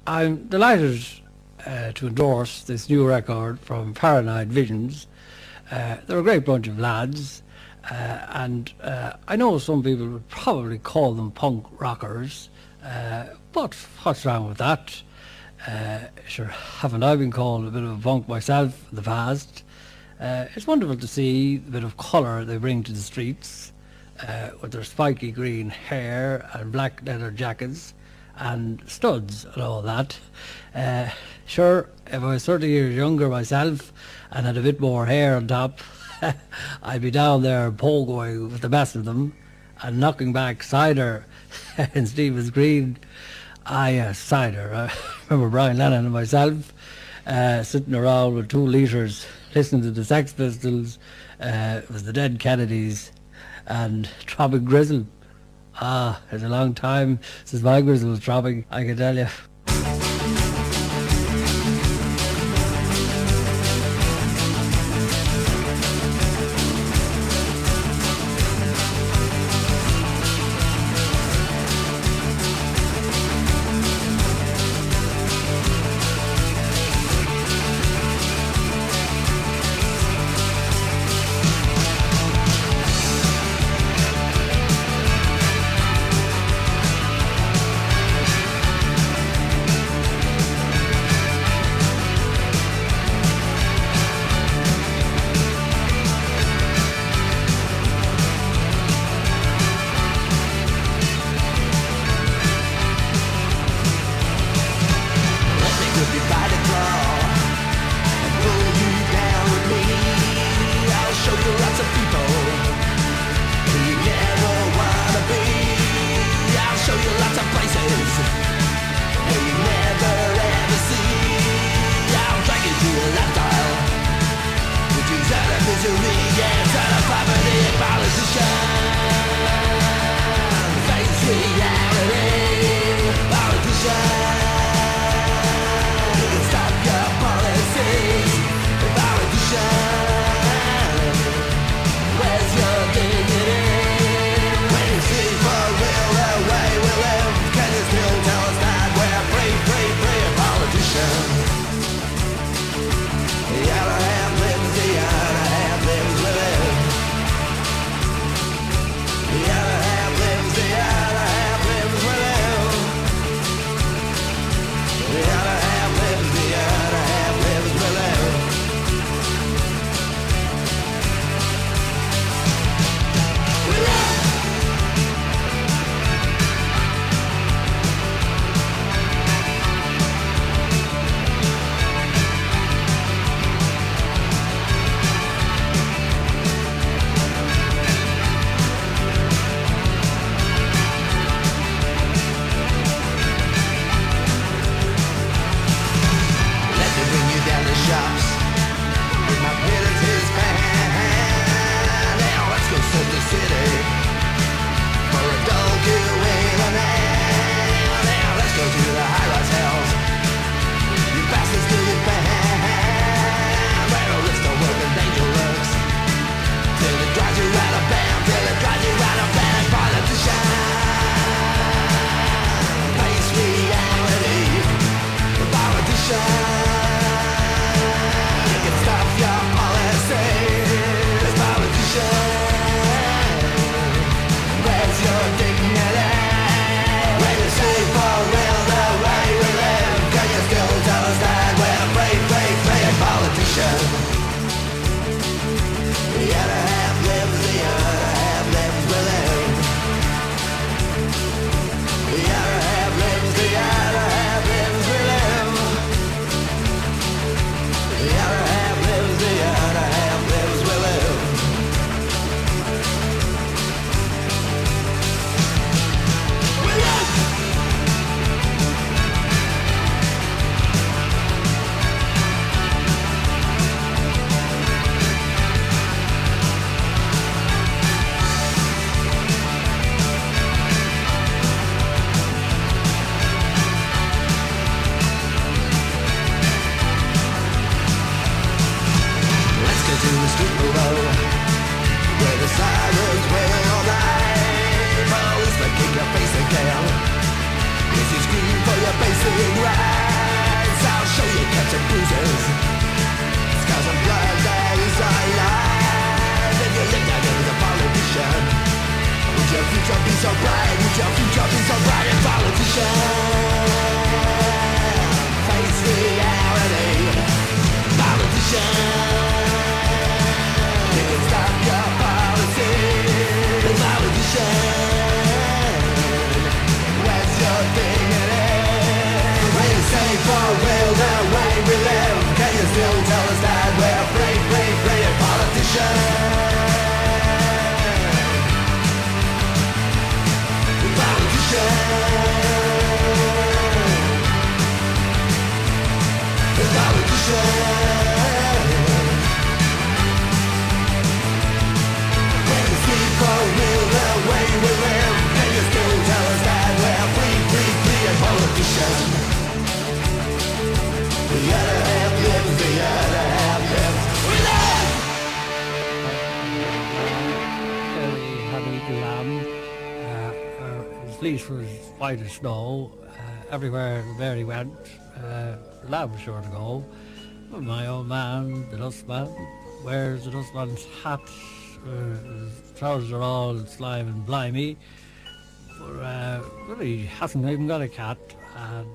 I'm delighted to endorse this new record from Paranoid Visions. They're a great bunch of lads, and I know some people would probably call them punk rockers, but what's wrong with that? Sure, haven't I been called a bit of a punk myself in the past? It's wonderful to see the bit of colour they bring to the streets, with their spiky green hair and black leather jackets and studs and all that. Sure, if I was 30 years younger myself and had a bit more hair on top, I'd be down there pogoing with the best of them and knocking back cider in Stephen's Green. Ah yes, cider. I remember Brian Lennon and myself sitting around with 2 litres listening to the Sex Pistols, it was the Dead Kennedys and Tropic Grizzle. Ah, it's a long time since my grizzle was dropping, I can tell you. Face reality. Politician. You can stop your policy. Politician. Where's your dignity? When you say for real the way we live, can you still tell us that we're free, free, free? Politician. His fleece was white as snow. Everywhere there he went, the lad was sure to go. But my old man, the dustman, wears the dustman's hat. His trousers are all slime and blimey. But he hasn't even got a cat, and